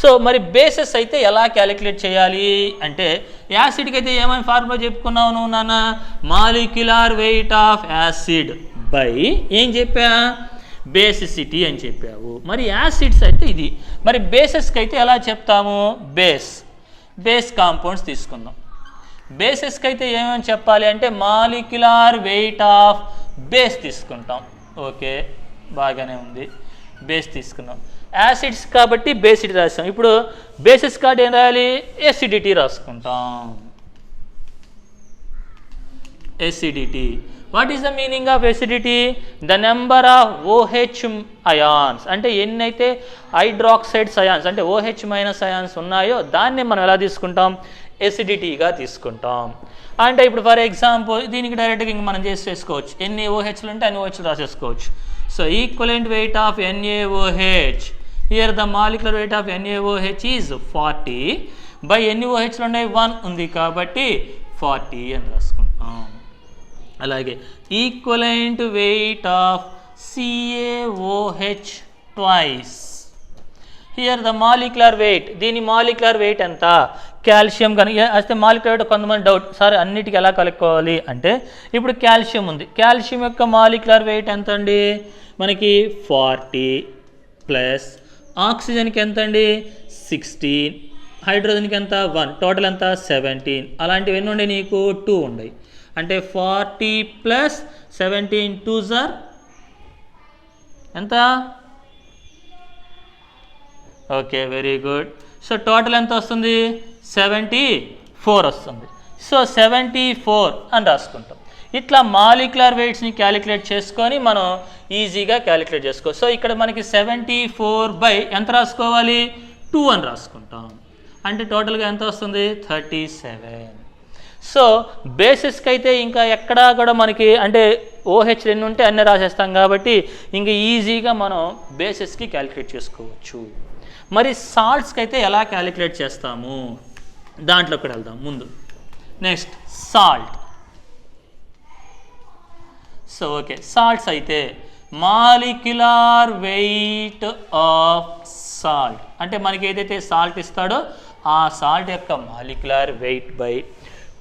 So మరి bases అయితే ఎలా క్యాలిక్యులేట్ చేయాలి అంటే యాసిడ్కి అయితే ఏమైనా ఫార్ములా చెప్పుకున్నావు నువ్వు నాన్న, molecular weight of acid by ఏం చెప్పా, బేసిసిటీ అని చెప్పావు. మరి యాసిడ్స్ అయితే ఇది. మరి బేసెస్కి అయితే ఎలా చెప్తాము, బేస్ కాంపౌండ్స్ తీసుకుందాం. బేసెస్కి అయితే ఏమేమి చెప్పాలి అంటే మాలిక్యులర్ వెయిట్ ఆఫ్ బేస్ తీసుకుంటాం. ఓకే, బాగానే ఉంది, బేస్ తీసుకున్నాం. యాసిడ్స్ కాబట్టి బేసిటీ రాస్తాం. ఇప్పుడు బేసెస్ కాబట్టి ఏం రాయాలి, ఎసిడిటీ రాసుకుంటాం. Acidity. What is the meaning of acidity? The number of OH ions, అంటే ఎన్నైతే హైడ్రాక్సైడ్స్ అయాన్స్ అంటే OH మైనస్ అయాన్స్ ఉన్నాయో దాన్ని మనం ఎలా తీసుకుంటాం, ఎసిడిటీగా తీసుకుంటాం. అంటే ఇప్పుడు ఫర్ ఎగ్జాంపుల్ దీనికి డైరెక్ట్గా ఇంక మనం చేసుకోవచ్చు, ఎన్ని OHలు ఉంటే అన్ని OHలు రాసేసుకోవచ్చు. So equivalent weight of NaOH, here the molecular weight of NaOH is 40 by ఎన్ని OHలు ఉన్నాయి, 1 ఉంది కాబట్టి 40 అని రాసుకుంటాం. అలాగే equivalent weight of CaOH twice, here the molecular wait, దీని మాలిక్యులర్ వెయిట్ ఎంత, కాల్షియం కానీ అయితే మాలిక్యులర్ వెయిట్ కొంతమంది డౌట్, సార్ అన్నిటికీ ఎలా కలుపుకోవాలి అంటే ఇప్పుడు కాల్షియం ఉంది, కాల్షియం యొక్క మాలిక్యులర్ వెయిట్ ఎంత అండి మనకి 40 ప్లస్ ఆక్సిజన్కి ఎంత అండి 16, హైడ్రోజన్కి ఎంత 1, టోటల్ ఎంత 17. అలాంటివి ఎన్ని ఉండే నీకు 2 ఉన్నాయి. అంటే 40 ప్లస్ 17 2s ఆర్ ఎంత, okay very good. So total ఎంత వస్తుంది 74 వస్తుంది. సో 74 అని రాసుకుంటాం. ఇట్లా మాలిక్యులర్ వెయిట్స్ని క్యాలిక్యులేట్ చేసుకొని మనం ఈజీగా క్యాలిక్యులేట్ చేసుకోవచ్చు. సో ఇక్కడ మనకి 74 బై ఎంత రాసుకోవాలి, 2 అని రాసుకుంటాం. అంటే టోటల్గా ఎంత వస్తుంది 37. సో బేసిస్కి అయితే ఇంకా ఎక్కడా కూడా మనకి అంటే OH ఎన్ని ఉంటే అన్నీ రాసేస్తాం కాబట్టి ఇంకా ఈజీగా మనం బేసిస్కి క్యాలిక్యులేట్ చేసుకోవచ్చు. మరి సాల్ట్స్కి అయితే ఎలా క్యాలిక్యులేట్ చేస్తాము దాంట్లో కూడా వెళ్దాం ముందు. Next salt. So okay, salts అయితే మాలిక్యులర్ వెయిట్ ఆఫ్ సాల్ట్, అంటే మనకి ఏదైతే సాల్ట్ ఇస్తాడో ఆ సాల్ట్ యొక్క molecular weight by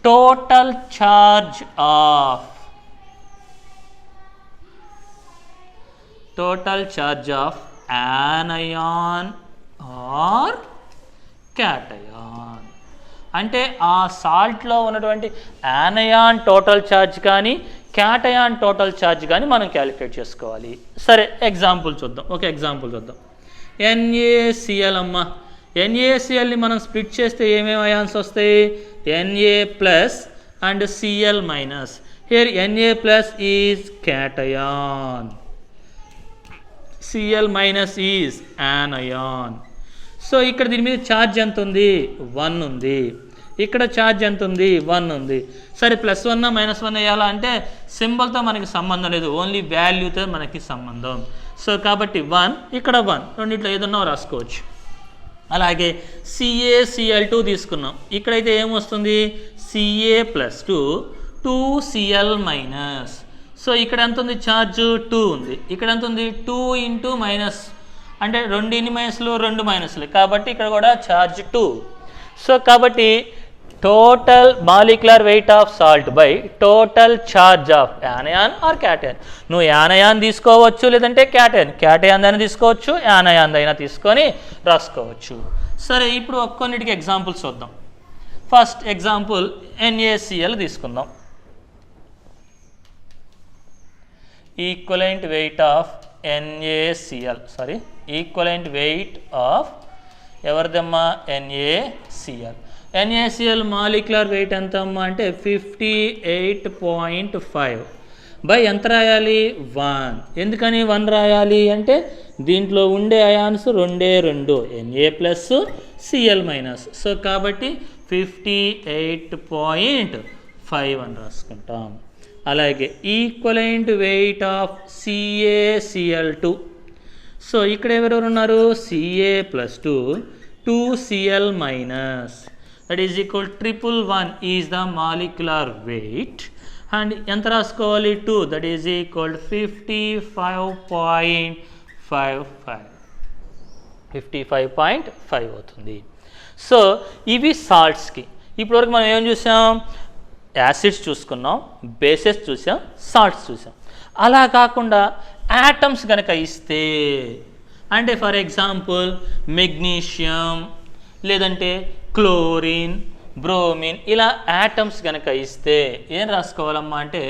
total charge of anion or cation. అంటే ఆ సాల్ట్లో ఉన్నటువంటి యానయాన్ టోటల్ ఛార్జ్ కానీ క్యాటయాన్ టోటల్ ఛార్జ్ కానీ మనం క్యాలిక్యులేట్ చేసుకోవాలి. సరే ఎగ్జాంపుల్ చూద్దాం. ఓకే ఎగ్జాంపుల్ చూద్దాం. NaCl అమ్మ, NaClని మనం స్ప్లిట్ చేస్తే ఏమేమి అయాన్స్ వస్తాయి, Na plus and Cl minus. Here Na plus is cation, Cl minus is యానయాన్. So ఇక్కడ దీని మీద ఛార్జ్ ఎంత ఉంది 1 ఉంది, ఇక్కడ ఛార్జ్ ఎంత ఉంది 1 ఉంది. సరే +1 -1 వేయాలా అంటే సింబల్తో మనకి సంబంధం లేదు, ఓన్లీ వాల్యూతో మనకి సంబంధం. సో కాబట్టి 1 ఇక్కడ 1, రెండిట్లో ఏదన్నా రాసుకోవచ్చు. అలాగే CaCl2 తీసుకున్నాం, ఇక్కడైతే ఏమొస్తుంది Ca + 2Cl మైనస్. సో ఇక్కడ ఎంత ఉంది ఛార్జ్ 2 ఉంది, ఇక్కడ ఎంత ఉంది 2 × మైనస్ అంటే 2 మైనస్లు 2 మైనస్లు కాబట్టి ఇక్కడ కూడా ఛార్జ్ 2. సో కాబట్టి total molecular weight of salt by total charge of anion or cation. నువ్వు యానయాన్ తీసుకోవచ్చు లేదంటే క్యాటయాన్ అయినా తీసుకోవచ్చు, యానయాన్ అయినా తీసుకొని రాసుకోవచ్చు. సరే ఇప్పుడు కొన్నిటికి ఎగ్జాంపుల్స్ చూద్దాం. ఫస్ట్ ఎగ్జాంపుల్ NaCl తీసుకుందాం. Equivalent weight of NaCl, equivalent weight of ఎవరిదమ్మా NaCl. NaCl మాలిక్యులర్ వెయిట్ ఎంత అమ్మా అంటే 58.5 బై ఎంత రాయాలి 1. ఎందుకని 1 రాయాలి అంటే దీంట్లో ఉండే ions 2 Na plus Cl minus. So కాబట్టి 58.5 అని రాసుకుంటాం. అలాగే equivalent weight of CaCl2. So ఇక్కడ ఎవరెవరు ఉన్నారు Ca + 2Cl minus, that is equal 111 is the molecular weight and ఎంత రాసుకోవాలి 2, that is equal 55.55. 55.5 అవుతుంది. సో ఇవి సాల్ట్స్కి. ఇప్పటివరకు మనం ఏం చూసాం? యాసిడ్స్ చూసుకున్నాం, బేసెస్ చూసాం, సాల్ట్స్ చూసాం. అలా కాకుండా యాటమ్స్ కనుక ఇస్తే, అంటే ఫర్ ఎగ్జాంపుల్ మెగ్నీషియం, లేదంటే క్లోరిన్, బ్రోమిన్, ఇలా యాటమ్స్ కనుక ఇస్తే ఏం రాసుకోవాలమ్మా అంటే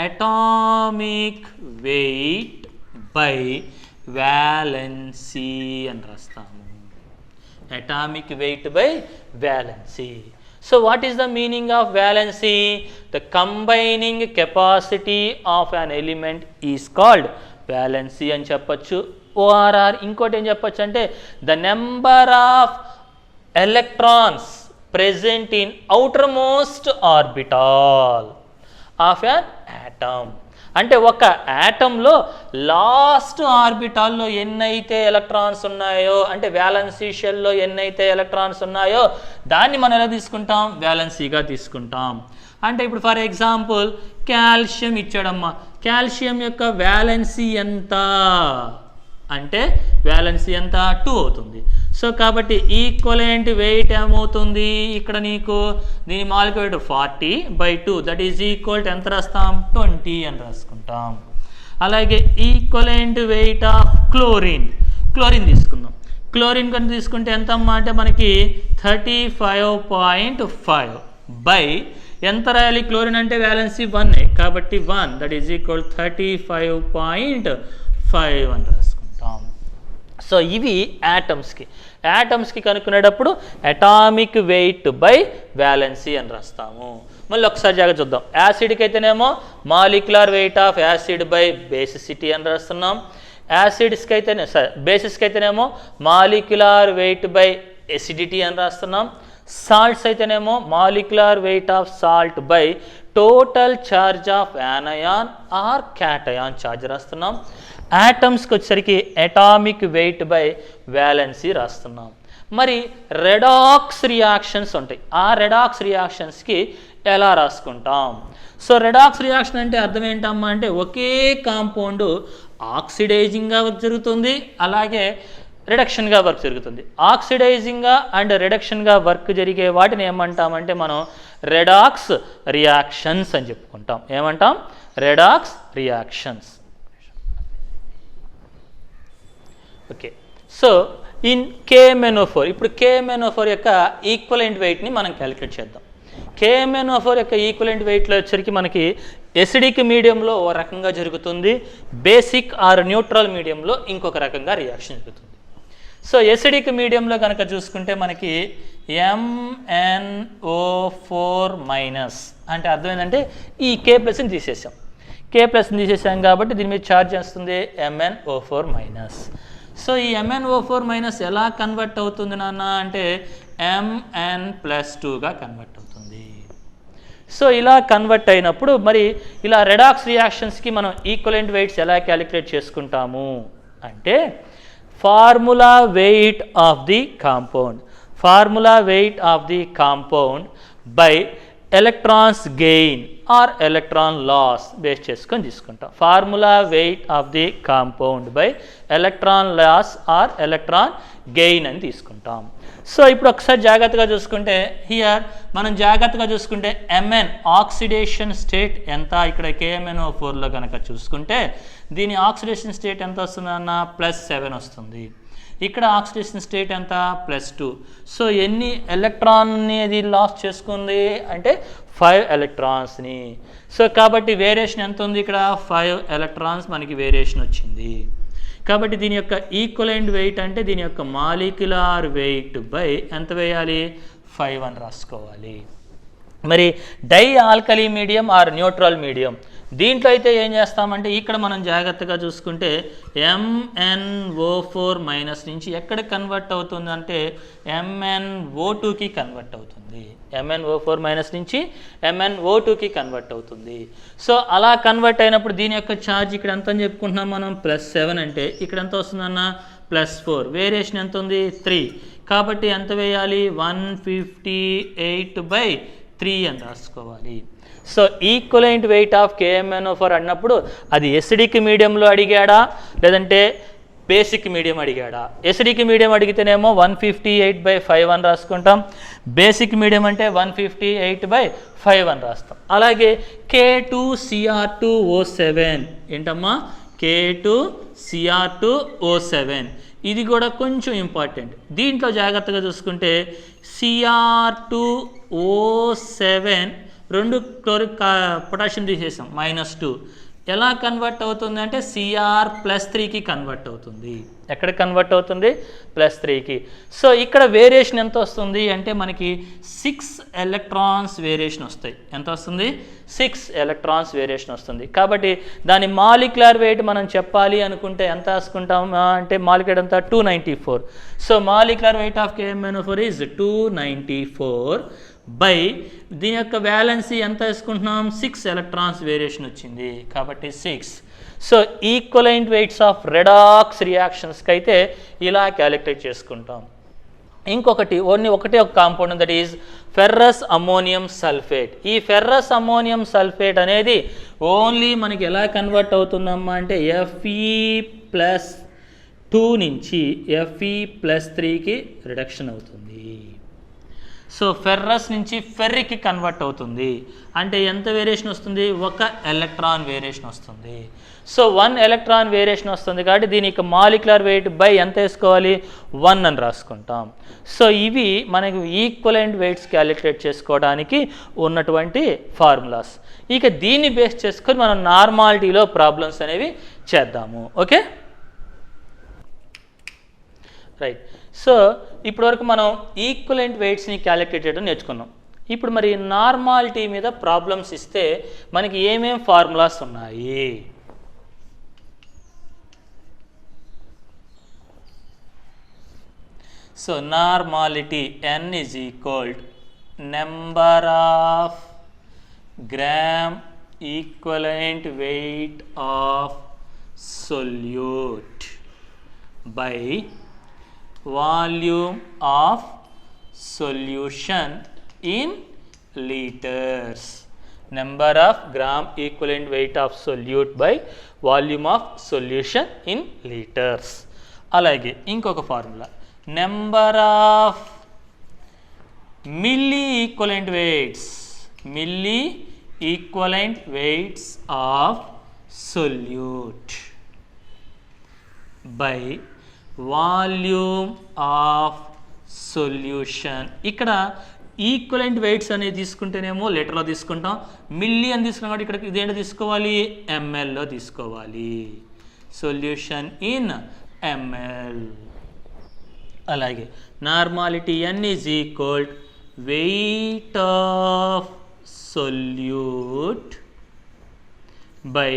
అటామిక్ వెయిట్ బై వ్యాలెన్సీ అని రాస్తాము. Atomic weight by valency. So what is the meaning of valency? The combining capacity of an element is called valency అని చెప్పచ్చు. ORR ఇంకోటి ఏం చెప్పచ్చు అంటే the number of electrons present in outermost orbital of an atom. అంటే ఒక యాటంలో last ఆర్బిటాల్లో ఎన్నైతే electrons ఉన్నాయో, అంటే వ్యాలెన్సీ షెల్లో ఎన్నైతే ఎలక్ట్రాన్స్ ఉన్నాయో దాన్ని మనం ఎలా తీసుకుంటాం? వ్యాలెన్సీగా తీసుకుంటాం. అంటే ఇప్పుడు ఫర్ ఎగ్జాంపుల్ కాల్షియం ఇచ్చాడమ్మా, కాల్షియం యొక్క వ్యాలెన్సీ ఎంత అంటే వ్యాలెన్సీ ఎంత? 2 అవుతుంది. సో కాబట్టి ఈక్వలెంట్ వెయిట్ ఏమవుతుంది ఇక్కడ నీకు? దీని molecular weight 40/2, that is equal to ఎంత రాస్తాం? 20 అని రాసుకుంటాం. అలాగే ఈక్వలెంట్ వెయిట్ ఆఫ్ క్లోరిన్ తీసుకుందాం. క్లోరిన్ కనుక తీసుకుంటే ఎంత అమ్మా అంటే మనకి 35.5 బై ఎంత రాయాలి? క్లోరిన్ అంటే వ్యాలెన్సీ 1 కాబట్టి 1, దట్ ఈజ్ ఈక్వల్ 35.5 అని రాసుకుంటాం. సో ఇవి యాటమ్స్కి కనుక్కునేటప్పుడు అటామిక్ వెయిట్ బై వ్యాలెన్సీ అని రాస్తాము. మళ్ళీ ఒకసారి జాగ్రత్త చూద్దాం. యాసిడ్కి అయితేనేమో molecular weight of acid by basicity అని రాస్తున్నాం. బేసిస్కి అయితేనేమో మాలిక్యులర్ వెయిట్ బై ఎసిడిటీ అని రాస్తున్నాం. సాల్ట్స్ అయితేనేమో molecular weight of salt by total charge of anion or cation charge రాస్తున్నాం. యాటమ్స్కి వచ్చేసరికి అటామిక్ వెయిట్ బై వ్యాలెన్సీ రాస్తున్నాం. మరి రెడాక్స్ రియాక్షన్స్ ఉంటాయి. ఆ రెడాక్స్ రియాక్షన్స్కి ఎలా రాసుకుంటాం? సో రెడాక్స్ రియాక్షన్ అంటే అర్థం ఏంటమ్మా అంటే ఒకే కాంపౌండ్ ఆక్సిడైజింగ్గా వర్క్ జరుగుతుంది, అలాగే రిడక్షన్గా వర్క్ జరుగుతుంది. ఆక్సిడైజింగ్గా అండ్ రిడక్షన్గా వర్క్ జరిగే వాటిని ఏమంటామంటే మనం రెడాక్స్ రియాక్షన్స్ అని చెప్పుకుంటాం. ఏమంటాం? Redox reactions. Okay. So in KMnO4, ఇప్పుడు KMnO4 యొక్క ఈక్వలెంట్ వెయిట్ని మనం క్యాలిక్యులేట్ చేద్దాం. KMnO4 యొక్క ఈక్వలెంట్ వెయిట్లో వచ్చరికి మనకి ఎసిడిక్ మీడియంలో ఓ రకంగా జరుగుతుంది, బేసిక్ ఆర్ న్యూట్రల్ మీడియంలో ఇంకొక రకంగా రియాక్షన్ జరుగుతుంది. సో ఎసిడిక్ మీడియంలో కనుక చూసుకుంటే మనకి MnO4- అంటే అర్థం ఏంటంటే ఈ K+ని తీసేసాం. K+ని తీసేసాం కాబట్టి దీని మీద ఛార్జ్ చేస్తుంది MnO4-. సో ఈ MnO4- ఎలా కన్వర్ట్ అవుతుంది నాన్న అంటే Mn+2గా కన్వర్ట్ అవుతుంది. సో ఇలా కన్వర్ట్ అయినప్పుడు మరి ఇలా రెడాక్స్ రియాక్షన్స్కి మనం ఈక్వలెంట్ వెయిట్స్ ఎలా క్యాలిక్యులేట్ చేసుకుంటాము అంటే formula weight of the compound by electrons gain or electron loss base చేసుకొని తీసుకుంటాం. Formula weight of the compound by electron loss or electron gain అని తీసుకుంటాం. సో ఇప్పుడు ఒకసారి జాగ్రత్తగా చూసుకుంటే మనం జాగ్రత్తగా చూసుకుంటే Mn ఆక్సిడేషన్ స్టేట్ ఎంత? ఇక్కడ KMnO4లో కనుక చూసుకుంటే దీని ఆక్సిడేషన్ స్టేట్ ఎంత వస్తుందన్న? +7 వస్తుంది. ఇక్కడ ఆక్సిడేషన్ స్టేట్ ఎంత? +2. సో ఎన్ని ఎలక్ట్రాన్ని అది లాస్ చేసుకుంది అంటే 5 ఎలక్ట్రాన్స్ని. సో కాబట్టి వేరియేషన్ ఎంత ఉంది? ఇక్కడ 5 ఎలక్ట్రాన్స్ మనకి వేరియేషన్ వచ్చింది. కాబట్టి దీని యొక్క ఈక్వలెంట్ వెయిట్ అంటే దీని యొక్క మాలిక్యులర్ వెయిట్ బై ఎంత వేయాలి? 5 అని రాసుకోవాలి. మరి di alkali medium or neutral medium దీంట్లో అయితే ఏం చేస్తామంటే ఇక్కడ మనం జాగ్రత్తగా చూసుకుంటే MnO4- నుంచి ఎక్కడ కన్వర్ట్ అవుతుంది అంటే MnO2కి కన్వర్ట్ అవుతుంది. MnO4- నుంచి MnO2కి కన్వర్ట్ అవుతుంది. సో అలా కన్వర్ట్ అయినప్పుడు దీని యొక్క ఛార్జ్ ఇక్కడ ఎంత అని చెప్పుకుంటున్నాం మనం? +7 అంటే ఇక్కడ ఎంత వస్తుందన్న? +4. వేరియేషన్ ఎంత ఉంది? 3. కాబట్టి ఎంత వేయాలి? 158/3 అని రాసుకోవాలి. So equivalent weight of KMnO4 అన్నప్పుడు అది ఎసిడిక్ మీడియంలో అడిగాడా లేదంటే బేసిక్ మీడియం అడిగాడా? ఎసిడిక్ మీడియం అడిగితేనేమో 158/5 అని రాసుకుంటాం. బేసిక్ మీడియం అంటే 158/5 అని రాస్తాం. అలాగే K2Cr2O7 ఏంటమ్మా? K2Cr2O7 ఇది కూడా కొంచెం ఇంపార్టెంట్. దీంట్లో జాగ్రత్తగా చూసుకుంటే Cr2O7 2 క్లోరిక్ పొటాషియం తీసేసాం -2 ఎలా కన్వర్ట్ అవుతుంది అంటే Cr+3కి కన్వర్ట్ అవుతుంది. ఎక్కడ కన్వర్ట్ అవుతుంది? +3కి. సో ఇక్కడ వేరియేషన్ ఎంత వస్తుంది అంటే మనకి 6 ఎలక్ట్రాన్స్ వేరియేషన్ వస్తాయి. ఎంత వస్తుంది? 6 ఎలక్ట్రాన్స్ వేరియేషన్ వస్తుంది. కాబట్టి దాని మాలిక్యులర్ వెయిట్ మనం చెప్పాలి అనుకుంటే ఎంత రాసుకుంటాం అంటే మాలిక్యులర్ అంతా 294. So molecular weight of KMnO4 is 294 by దీని యొక్క వ్యాలెన్సీ ఎంత వేసుకుంటున్నాం? 6 ఎలక్ట్రాన్స్ వేరియేషన్ వచ్చింది కాబట్టి 6. So equivalent weights of redox రియాక్షన్స్కి అయితే ఇలా క్యాలిక్యులేట్ చేసుకుంటాం. ఇంకొకటి ఒకటే ఒక compound that is ferrous ammonium sulphate. ఈ ఫెర్రస్ అమ్మోనియం సల్ఫేట్ అనేది ఓన్లీ మనకి ఎలా కన్వర్ట్ అవుతుందమ్మా అంటే Fe+2 నుంచి Fe+3కి రిడక్షన్ అవుతుంది. సో ఫెర్రస్ నుంచి ఫెర్రిక్కి కన్వర్ట్ అవుతుంది. అంటే ఎంత వేరియేషన్ వస్తుంది? 1 ఎలక్ట్రాన్ వేరియేషన్ వస్తుంది. సో 1 ఎలక్ట్రాన్ వేరియేషన్ వస్తుంది కాబట్టి దీనికి మాలిక్యులర్ వెయిట్ బై ఎంత వేసుకోవాలి? 1 అని రాసుకుంటాం. సో ఇవి మనకు ఈక్వలెంట్ వెయిట్స్ క్యాలిక్యులేట్ చేసుకోవడానికి ఉన్నటువంటి ఫార్ములాస్. ఇక దీన్ని బేస్ చేసుకొని మనం నార్మాలిటీలో ప్రాబ్లమ్స్ అనేవి చేద్దాము. Okay right. సో ఇప్పటివరకు మనం ఈక్వలెంట్ వెయిట్స్ని క్యాలిక్యులేట్ చేయడం నేర్చుకున్నాం. ఇప్పుడు మరి నార్మాలిటీ మీద ప్రాబ్లమ్స్ ఇస్తే మనకి ఏమేం ఫార్ములాస్ ఉన్నాయి? So normality N is equal to number of gram equivalent weight of solute by volume of solution in liters. Number of gram equivalent weight of solute by volume of solution in liters. అలాగే ఇంకొక formula number of milli equivalent weights of solute by volume of solution. ఇక్కడ equivalent weights అనేది తీసుకుంటేనేమో లీటర్లో తీసుకుంటాం, milli అని తీసుకున్నాం కాబట్టి ఇక్కడ ఇదేంటో తీసుకోవాలి? ఎంఎల్లో తీసుకోవాలి. Solution in ML. అలాగే normality N is equal to weight of solute by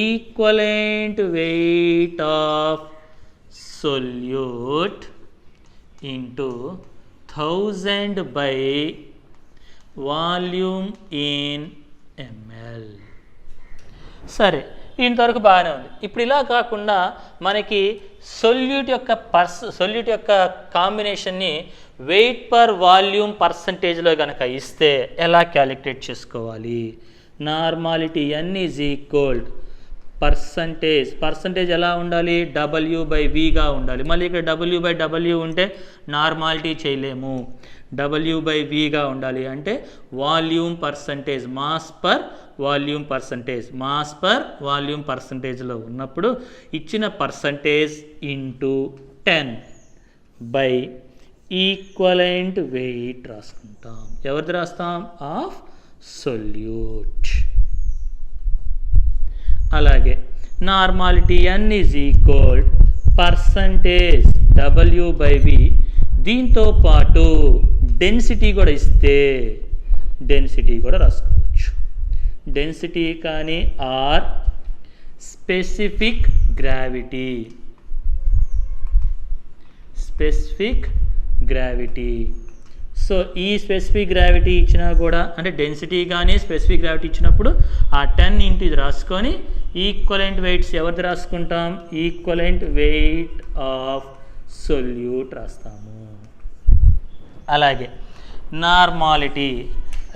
equivalent weight of solute into 1000 by volume in ml. సరే ఇంతవరకు బాగానే ఉంది. ఇప్పుడు ఇలా కాకుండా మనకి సొల్యూట్ యొక్క కాంబినేషన్ని వెయిట్ పర్ వాల్యూమ్ పర్సంటేజ్లో కనుక ఇస్తే ఎలా క్యాలిక్యులేట్ చేసుకోవాలి? Normality N is equal percentage ఎలా ఉండాలి? W/Vగా ఉండాలి. మళ్ళీ ఇక్కడ W/W ఉంటే నార్మాలిటీ చేయలేము. W/Vగా ఉండాలి అంటే volume percentage, mass per volume పర్సంటేజ్లో ఉన్నప్పుడు ఇచ్చిన percentage into 10 by equivalent weight రాసుకుంటాం. ఎవరిది రాస్తాం? Of solute. అలాగే normality N is equal percentage W/V, దీంతో పాటు డెన్సిటీ కూడా ఇస్తే డెన్సిటీ కూడా రాసుకోవచ్చు. డెన్సిటీ కానీ ఆర్ స్పెసిఫిక్ గ్రావిటీ. సో ఈ స్పెసిఫిక్ గ్రావిటీ ఇచ్చినా కూడా అంటే డెన్సిటీ కానీ స్పెసిఫిక్ గ్రావిటీ ఇచ్చినప్పుడు ఆ 10 ఇంటూ ఇది రాసుకొని ఈక్వలెంట్ వెయిట్స్ ఎవరిది రాసుకుంటాం? ఈక్వలెంట్ వెయిట్ ఆఫ్ సొల్యూట్ రాస్తాము. అలాగే నార్మాలిటీ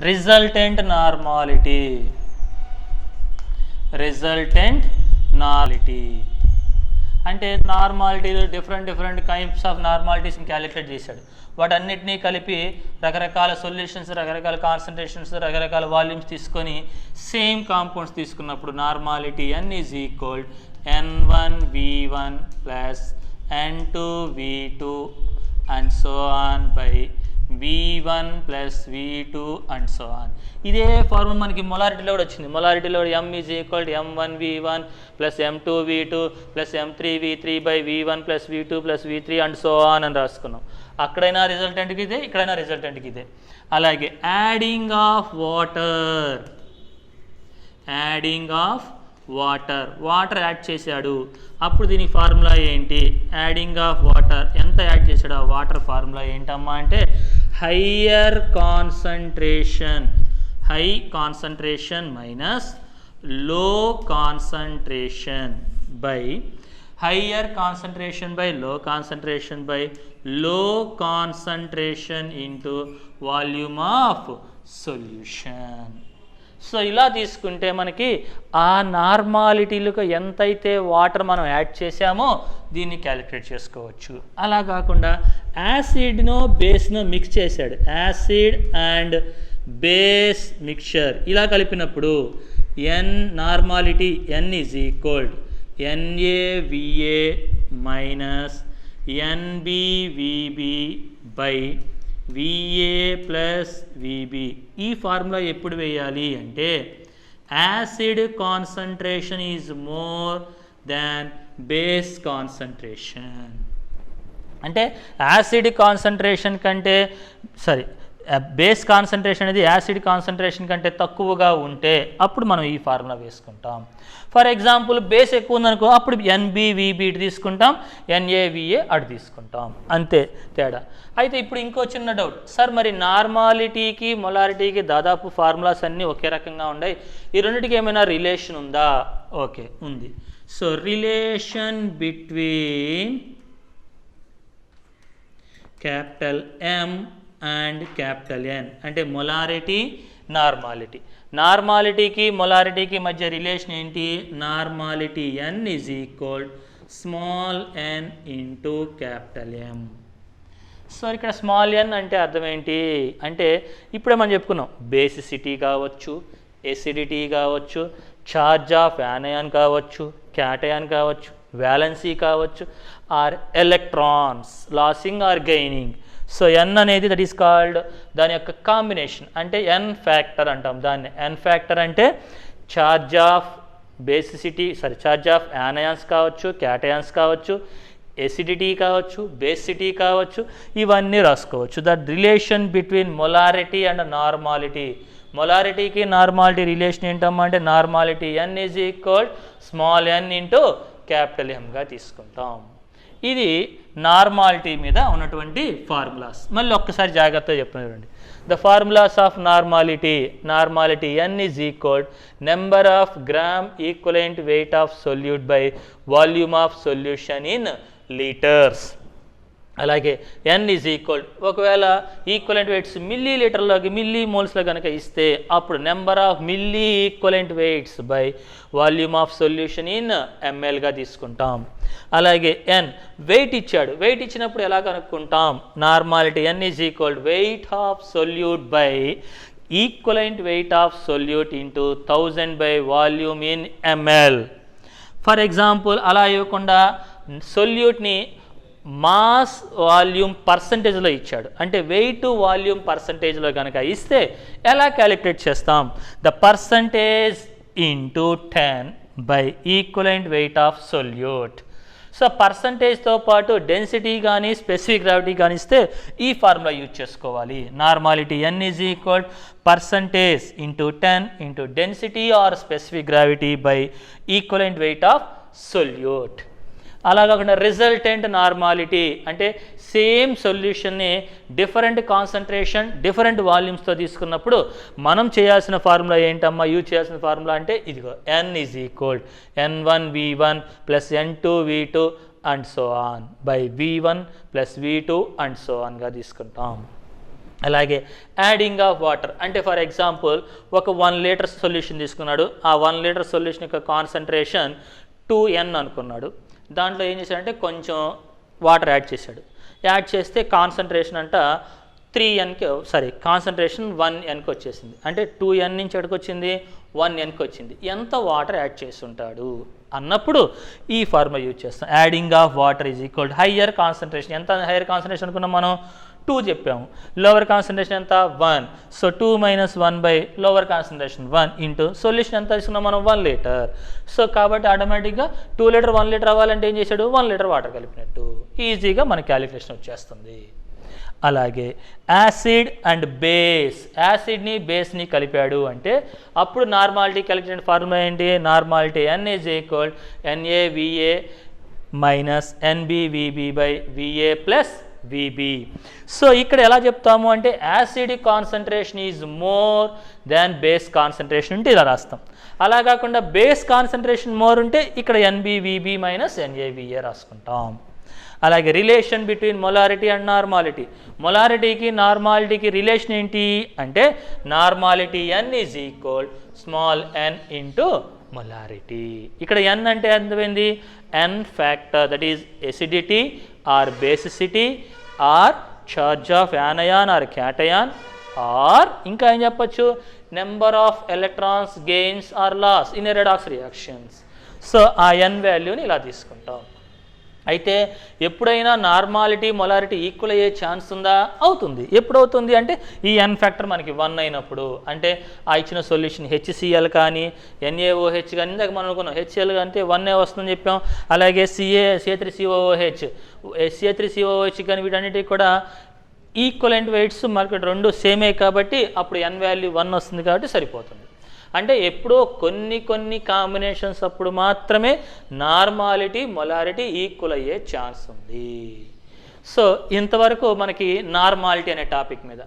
రిజల్టెంట్ నార్మాలిటీ అంటే నార్మాలిటీలు డిఫరెంట్ కైండ్స్ ఆఫ్ నార్మాలిటీస్ని క్యాలిక్యులేట్ చేశాడు. వాటన్నిటినీ కలిపి రకరకాల సొల్యూషన్స్, రకరకాల కాన్సన్ట్రేషన్స్, రకరకాల వాల్యూమ్స్ తీసుకొని సేమ్ కాంపౌండ్స్ తీసుకున్నప్పుడు normality n is equal n1v1 plus n2v2 and so on by v1 plus v2 and so on. ఇదే ఫార్ములా మనకి మొలారిటీలో కూడా వచ్చింది. మొలారిటీలో m is equal to m1v1 plus m2v2 plus m3v3 by v1 plus v2 plus v3 and so on అని రాసుకున్నాం. అక్కడైనా రిజల్టెంట్కి ఇదే, ఇక్కడైనా రిజల్టెంట్కి ఇదే. అలాగే యాడింగ్ ఆఫ్ వాటర్ యాడ్ చేశాడు. అప్పుడు దీనికి ఫార్ములా ఏంటి? యాడింగ్ ఆఫ్ వాటర్ ఎంత యాడ్ చేశాడు? ఆ వాటర్ ఫార్ములా ఏంటమ్మా అంటే హై కాన్సంట్రేషన్ మైనస్ లో concentration by higher concentration by low concentration by low concentration into volume of solution. So ఇలా తీసుకుంటే మనకి ఆ నార్మాలిటీలకు ఎంతైతే వాటర్ మనం యాడ్ చేసామో దీన్ని క్యాలిక్యులేట్ చేసుకోవచ్చు. అలా కాకుండా యాసిడ్నో బేస్నో మిక్స్ చేశాడు. యాసిడ్ అండ్ బేస్ మిక్చర్ ఇలా కలిపినప్పుడు normality n is equal NaVa minus NbVb by Va plus Vb. ఈ ఫార్ములా ఎప్పుడు వేయాలి అంటే acid concentration is more than base concentration. అంటే యాసిడ్ కాన్సంట్రేషన్ కంటే బేస్ కాన్సంట్రేషన్ అనేది యాసిడ్ కాన్సంట్రేషన్ కంటే తక్కువగా ఉంటే అప్పుడు మనం ఈ ఫార్ములా వేసుకుంటాం. ఫర్ ఎగ్జాంపుల్ బేస్ ఎక్కువ ఉందనుకో అప్పుడు NbVb ఇటు తీసుకుంటాం, NaVa అటు తీసుకుంటాం. అంతే తేడా. అయితే ఇప్పుడు ఇంకో చిన్న డౌట్, సార్ మరి నార్మాలిటీకి మొలారిటీకి దాదాపు ఫార్ములాస్ అన్నీ ఒకే రకంగా ఉన్నాయి, ఈ రెండింటికి ఏమైనా రిలేషన్ ఉందా? ఓకే, ఉంది. So relation between capital M and capital N అంటే మొలారిటీ, నార్మాలిటీకి మొలారిటీకి మధ్య రిలేషన్ ఏంటి? Normality n is equal small n into capital M. So ఇక్కడ స్మాల్ n అంటే అర్థం ఏంటి అంటే ఇప్పుడే మనం చెప్పుకున్నాం, బేసిసిటీ కావచ్చు, ఎసిడిటీ కావచ్చు, ఛార్జ్ ఆఫ్ యానయాన్ కావచ్చు, క్యాటయాన్ కావచ్చు, వ్యాలెన్సీ కావచ్చు, or electrons losing or gaining. So n అనేది దట్ ఈస్ కాల్డ్ దాని యొక్క కాంబినేషన్ అంటే n ఫ్యాక్టర్ అంటాం దాన్ని. n ఫ్యాక్టర్ అంటే charge of charge of anions కావచ్చు, క్యాటయాన్స్ కావచ్చు, ఎసిడిటీ కావచ్చు, బేసిటీ కావచ్చు, ఇవన్నీ రాసుకోవచ్చు. That relation between molarity and normality. మొలారిటీకి నార్మాలిటీ రిలేషన్ ఏంటమ్మా అంటే normality n is equal small n into capital Mగా తీసుకుంటాం. ఇది నార్మాలిటీ మీద ఉన్నటువంటి ఫార్ములాస్. మళ్ళీ ఒక్కసారి జాగ్రత్తగా చెప్తున్నారండి. The formulas of normality n is equal number of gram equivalent weight of solute by volume of solution in litres. అలాగే n ఈజ్ ఈక్వల్ ఒకవేళ ఈక్వలెంట్ వెయిట్స్ మిల్లీ లీటర్లోకి మిల్లీ మోల్స్లో కనుక ఇస్తే అప్పుడు number of milli equivalent weights by volume of solution in mlగా తీసుకుంటాం. అలాగే n వెయిట్ ఇచ్చాడు, వెయిట్ ఇచ్చినప్పుడు ఎలా కనుక్కుంటాం? Normality n is equal weight of solute by equivalent weight of solute into 1000 by volume in ml. For example అలా ఇవ్వకుండా సొల్యూట్ని mass volume పర్సంటేజ్లో ఇచ్చాడు అంటే వెయిట్ వాల్యూమ్ పర్సంటేజ్లో కనుక ఇస్తే ఎలా క్యాలిక్యులేట్ చేస్తాం? The percentage into 10 by equivalent weight of solute. So పర్సంటేజ్తో పాటు డెన్సిటీ కానీ స్పెసిఫిక్ గ్రావిటీ కానీ ఇస్తే ఈ ఫార్ములా యూజ్ చేసుకోవాలి. Normality n is equal percentage into 10 into density or specific gravity by equivalent weight of solute. అలా కాకుండా రిజల్టెంట్ నార్మాలిటీ అంటే సేమ్ సొల్యూషన్ని డిఫరెంట్ కాన్సన్ట్రేషన్ డిఫరెంట్ వాల్యూమ్స్తో తీసుకున్నప్పుడు మనం చేయాల్సిన ఫార్ములా ఏంటమ్మా? యూజ్ చేయాల్సిన ఫార్ములా అంటే ఇదిగో n is equal n1v1 plus n2v2 and so on by v1 plus v2 and so ఆన్గా తీసుకుంటాం. అలాగే యాడింగ్ ఆఫ్ వాటర్ అంటే ఫర్ ఎగ్జాంపుల్ ఒక 1 లీటర్ సొల్యూషన్ తీసుకున్నాడు, ఆ 1 లీటర్ సొల్యూషన్ యొక్క కాన్సన్ట్రేషన్ 2n అనుకున్నాడు. దాంట్లో ఏం చేశాడంటే కొంచెం వాటర్ యాడ్ చేశాడు. యాడ్ చేస్తే కాన్సన్ట్రేషన్ అంట 3nకి కాన్సన్ట్రేషన్ 1nకి వచ్చేసింది. అంటే 2n నుంచి ఎక్కడికి వచ్చింది, 1nకి వచ్చింది. ఎంత వాటర్ యాడ్ చేస్తుంటాడు అన్నప్పుడు ఈ ఫార్ములా యూజ్ చేస్తాం. Adding of water is equal to higher concentration. ఎంత హయ్యర్ కాన్సన్ట్రేషన్ అనుకున్నాం మనం, 2 చెప్పాము. లోవర్ కాన్సన్ట్రేషన్ ఎంత, 1. So 2 - 1 by lower concentration 1 into solution ఎంత తీసుకున్నాం మనం, 1 లీటర్. సో కాబట్టి ఆటోమేటిక్గా 2 లీటర్ 1 లీటర్ అవ్వాలంటే ఏం చేశాడు, 1 లీటర్ వాటర్ కలిపినట్టు. ఈజీగా మన క్యాలిక్యులేషన్ వచ్చేస్తుంది. అలాగే యాసిడ్ అండ్ బేస్, యాసిడ్ని బేస్ని కలిపాడు అంటే అప్పుడు నార్మాలిటీ క్యాలిక్యులేషన్ ఫార్ములా ఏంటి, normality n is equal NaVa minus NbVb by Va plus Vb. So ఇక్కడ ఎలా చెప్తాము అంటే acid concentration is more than base concentration ఉంటే ఇలా రాస్తాం. అలా కాకుండా బేస్ కాన్సన్ట్రేషన్ మోర్ ఉంటే ఇక్కడ NbVb మైనస్ NaVa రాసుకుంటాం. అలాగే relation between molarity and normality, మొలారిటీకి నార్మాలిటీకి రిలేషన్ ఏంటి అంటే normality n is equal small n into molarity. ఇక్కడ n అంటే అర్థమైంది, n factor, that is acidity or basicity or charge of anion or cation or ఇంకా ఏం చెప్పచ్చు, number of electrons gains or loss in a redox reactions. So ఆ n వాల్యూని ఇలా తీసుకుంటాం. అయితే ఎప్పుడైనా నార్మాలిటీ మొలారిటీ ఈక్వల్ అయ్యే ఛాన్స్ ఉందా, అవుతుంది. ఎప్పుడు అవుతుంది అంటే ఈ n ఫ్యాక్టర్ మనకి 1 అయినప్పుడు, అంటే ఆ ఇచ్చిన సొల్యూషన్ HCl కానీ NaOH కానీ, ఇందాక మనం అనుకున్నాం HCl అంటే 1 వస్తుందని చెప్పాం. అలాగే CA3COOH CA3COOH కానీ వీటన్నిటికి కూడా ఈక్వలెంట్ వెయిట్స్ మనకి 2 సేమే కాబట్టి అప్పుడు n వాల్యూ 1 వస్తుంది కాబట్టి సరిపోతుంది. అంటే ఎప్పుడో కొన్ని కాంబినేషన్స్ అప్పుడు మాత్రమే నార్మాలిటీ మొలారిటీ ఈక్వల్ అయ్యే ఛాన్స్ ఉంది. సో ఇంతవరకు మనకి నార్మాలిటీ అనే టాపిక్ మీద.